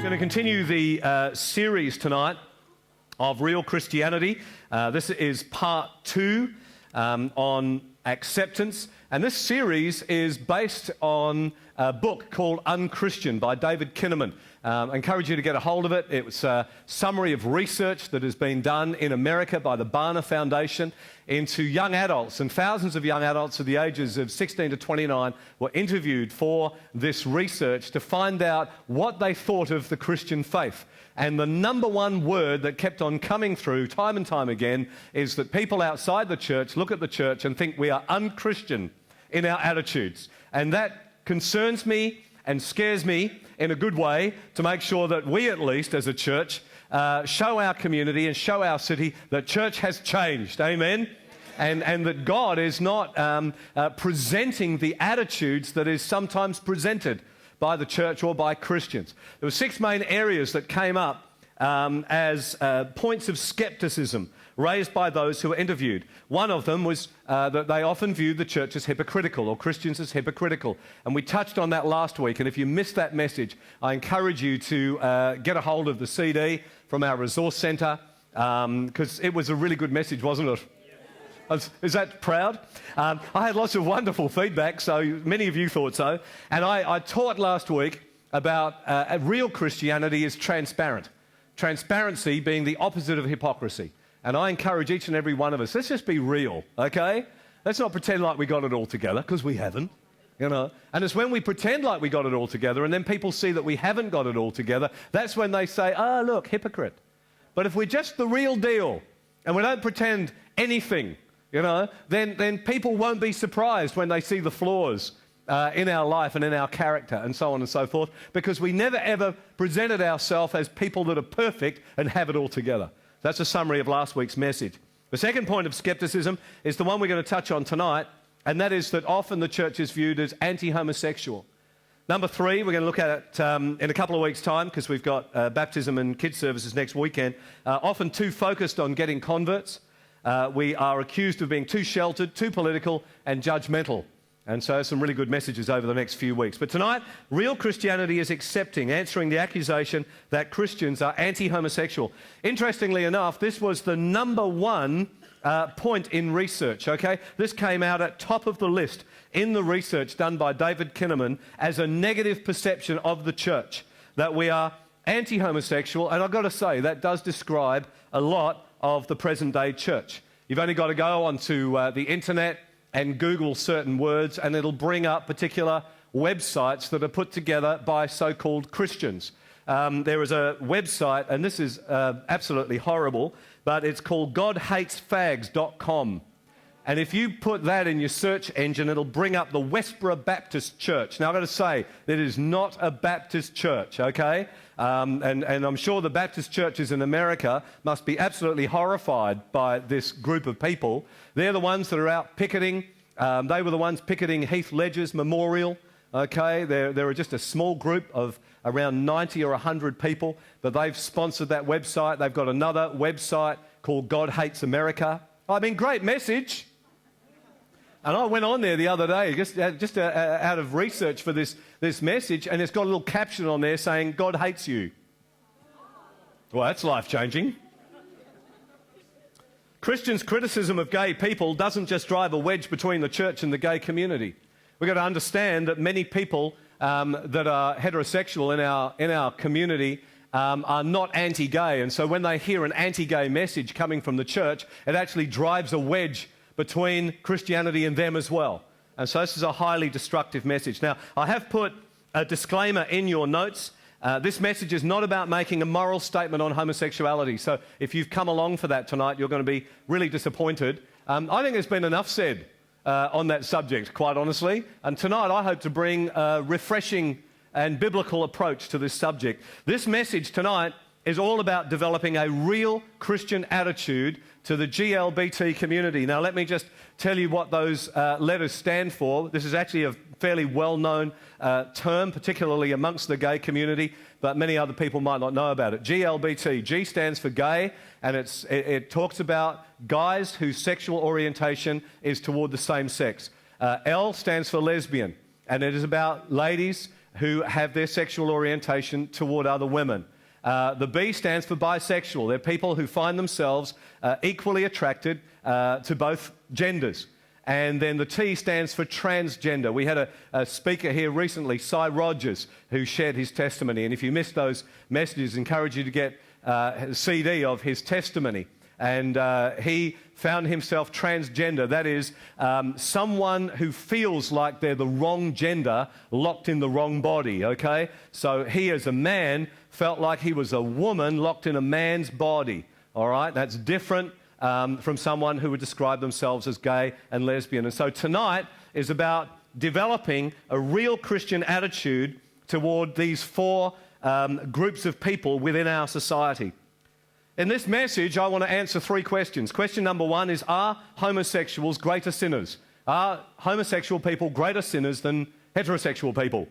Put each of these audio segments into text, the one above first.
Going to continue the series tonight of Real Christianity. This is part 2 on acceptance. And this series is based on a book called Unchristian by David Kinnaman. I encourage you to get a hold of it. It was a summary of research that has been done in America by the Barna Foundation into young adults. And thousands of young adults at the ages of 16 to 29 were interviewed for this research to find out what they thought of the Christian faith. And the number one word that kept on coming through time and time again is that people outside the church look at the church and think we are unchristian in our attitudes. And that concerns me and scares me in a good way to make sure that we, at least as a church, show our community and show our city that church has changed. Amen? And that God is not presenting the attitudes that is sometimes presented by the church or by Christians. There were 6 main areas that came up as points of skepticism raised by those who were interviewed. One of them was that they often viewed the church as hypocritical or Christians as hypocritical. And we touched on that last week. And if you missed that message, I encourage you to get a hold of the CD from our resource centre because it was a really good message, wasn't it? Is that proud? I had lots of wonderful feedback, so many of you thought so. And I taught last week about real Christianity is transparent. Transparency being the opposite of hypocrisy. And I encourage each and every one of us, let's just be real, okay? Let's not pretend like we got it all together, because we haven't, you know. And it's when we pretend like we got it all together and then people see that we haven't got it all together, that's when they say, oh, look, hypocrite. But if we're just the real deal and we don't pretend anything, you know, then people won't be surprised when they see the flaws in our life and in our character and so on and so forth, because we never ever presented ourselves as people that are perfect and have it all together. That's a summary of last week's message. The second point of skepticism is the one we're going to touch on tonight, and that is that often the church is viewed as anti-homosexual. Number 3, we're going to look at it in a couple of weeks' time, because we've got baptism and kids services next weekend, often too focused on getting converts. We are accused of being too sheltered, too political and judgmental. And so some really good messages over the next few weeks. But tonight, real Christianity is accepting, answering the accusation that Christians are anti-homosexual. Interestingly enough, this was the number 1 point in research, okay? This came out at top of the list in the research done by David Kinnaman as a negative perception of the church, that we are anti-homosexual. And I've got to say, that does describe a lot of the present-day church. You've only got to go onto the internet and Google certain words, and it'll bring up particular websites that are put together by so-called Christians. There is a website, and this is absolutely horrible, but it's called GodHatesFags.com. And if you put that in your search engine, it'll bring up the Westboro Baptist Church. Now, I've got to say, that is not a Baptist church, okay? And I'm sure the Baptist churches in America must be absolutely horrified by this group of people. They're the ones that are out picketing. They were the ones picketing Heath Ledger's memorial, okay? There are just a small group of around 90 or 100 people, but they've sponsored that website. They've got another website called God Hates America. I mean, great message. And I went on there the other day, just out of research for this message, and it's got a little caption on there saying, God hates you. Well, that's life-changing. Christians' criticism of gay people doesn't just drive a wedge between the church and the gay community. We've got to understand that many people that are heterosexual in our community are not anti-gay, and so when they hear an anti-gay message coming from the church, it actually drives a wedge between Christianity and them as well. And so this is a highly destructive message. Now, I have put a disclaimer in your notes. This message is not about making a moral statement on homosexuality. So if you've come along for that tonight, you're going to be really disappointed. I think there's been enough said on that subject, quite honestly. And tonight I hope to bring a refreshing and biblical approach to this subject. This message tonight is all about developing a real Christian attitude to the GLBT community. Now, let me just tell you what those letters stand for. This is actually a fairly well-known term, particularly amongst the gay community, but many other people might not know about it. GLBT, G stands for gay, and it talks about guys whose sexual orientation is toward the same sex. L stands for lesbian, and it is about ladies who have their sexual orientation toward other women. The B stands for bisexual. They're people who find themselves equally attracted to both genders. And then the T stands for transgender. We had a speaker here recently, Cy Rogers, who shared his testimony. And if you missed those messages, I encourage you to get a CD of his testimony. And he found himself transgender. That is, someone who feels like they're the wrong gender, locked in the wrong body, okay? So he, as a man, felt like he was a woman locked in a man's body, all right? That's different from someone who would describe themselves as gay and lesbian. And so tonight is about developing a real Christian attitude toward these four groups of people within our society. In this message, I want to answer three questions. Question number one is, are homosexuals greater sinners? Are homosexual people greater sinners than heterosexual people?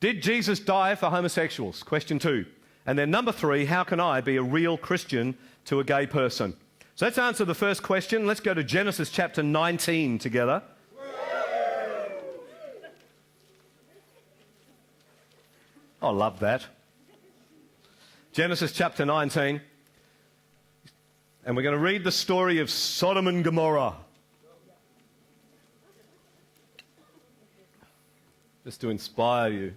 Did Jesus die for homosexuals? Question two. And then number three, how can I be a real Christian to a gay person? So let's answer the first question. Let's go to Genesis chapter 19 together. I love that. Genesis chapter 19. And we're going to read the story of Sodom and Gomorrah. Just to inspire you.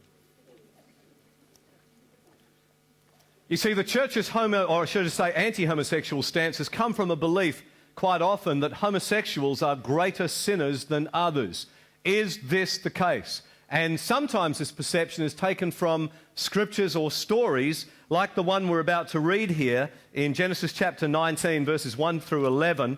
You see, the church's anti-homosexual stance has come from a belief quite often that homosexuals are greater sinners than others. Is this the case? And sometimes this perception is taken from scriptures or stories like the one we're about to read here in Genesis chapter 19, verses 1 through 11,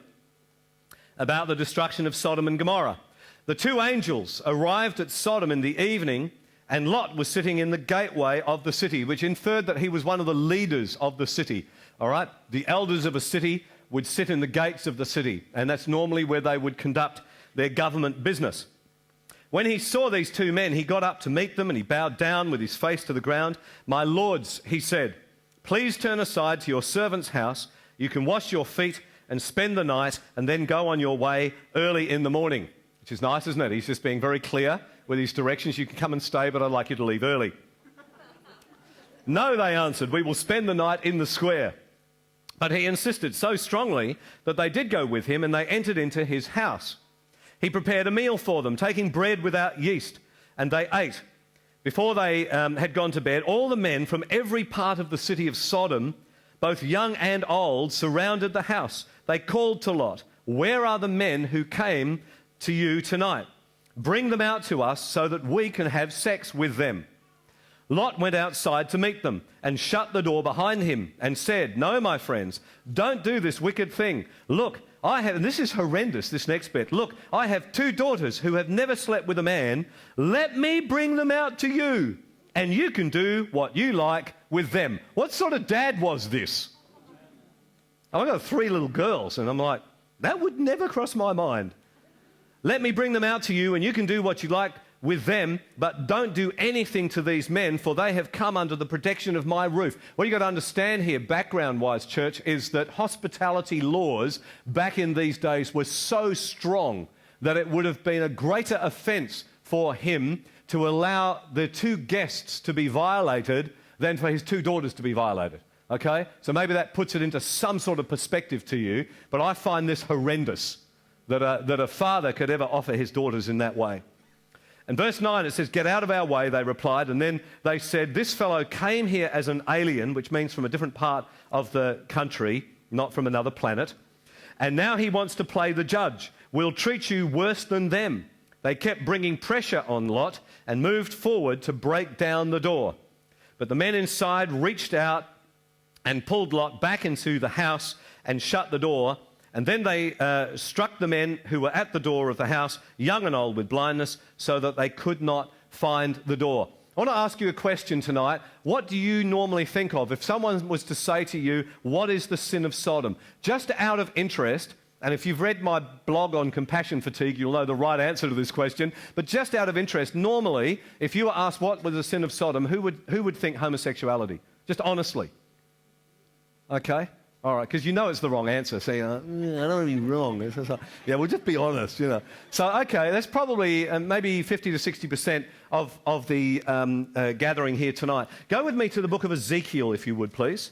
about the destruction of Sodom and Gomorrah. The two angels arrived at Sodom in the evening, and Lot was sitting in the gateway of the city, which inferred that he was one of the leaders of the city. All right? The elders of a city would sit in the gates of the city, and that's normally where they would conduct their government business. When he saw these two men, he got up to meet them, and he bowed down with his face to the ground. "My lords," he said, "please turn aside to your servant's house. You can wash your feet and spend the night, and then go on your way early in the morning." Which is nice, isn't it? He's just being very clear with his directions. You can come and stay, but I'd like you to leave early. "No," they answered, "we will spend the night in the square." But he insisted so strongly that they did go with him, and they entered into his house. He prepared a meal for them, taking bread without yeast, and they ate. Before they had gone to bed, all the men from every part of the city of Sodom, both young and old, surrounded the house. They called to Lot, "Where are the men who came to you tonight? Bring them out to us so that we can have sex with them." Lot went outside to meet them and shut the door behind him and said, "No, my friends, don't do this wicked thing. Look, and this is horrendous, this next bit. Look, I have two daughters who have never slept with a man. Let me bring them out to you, and you can do what you like with them." What sort of dad was this? I've got three little girls, and I'm like, that would never cross my mind. "Let me bring them out to you, and you can do what you like with them, but don't do anything to these men, for they have come under the protection of my roof." What you've got to understand here, background-wise, church, is that hospitality laws back in these days were so strong that it would have been a greater offence for him to allow the two guests to be violated than for his two daughters to be violated. Okay? So maybe that puts it into some sort of perspective to you, but I find this horrendous, that a father could ever offer his daughters in that way. In verse 9 it says, "Get out of our way," they replied, and then they said, "This fellow came here as an alien," which means from a different part of the country, not from another planet, "and now he wants to play the judge. We'll treat you worse than them." They kept bringing pressure on Lot and moved forward to break down the door. But the men inside reached out and pulled Lot back into the house and shut the door. And then they struck the men who were at the door of the house, young and old, with blindness, so that they could not find the door. I want to ask you a question tonight. What do you normally think of? If someone was to say to you, "What is the sin of Sodom?" Just out of interest, and if you've read my blog on compassion fatigue, you'll know the right answer to this question, but just out of interest, normally, if you were asked what was the sin of Sodom, who would think homosexuality? Just honestly. Okay? All right, because you know it's the wrong answer. So, I don't want to be wrong. It's just like, yeah, we'll just be honest, So, okay, that's probably maybe 50 to 60% of the gathering here tonight. Go with me to the book of Ezekiel, if you would, please.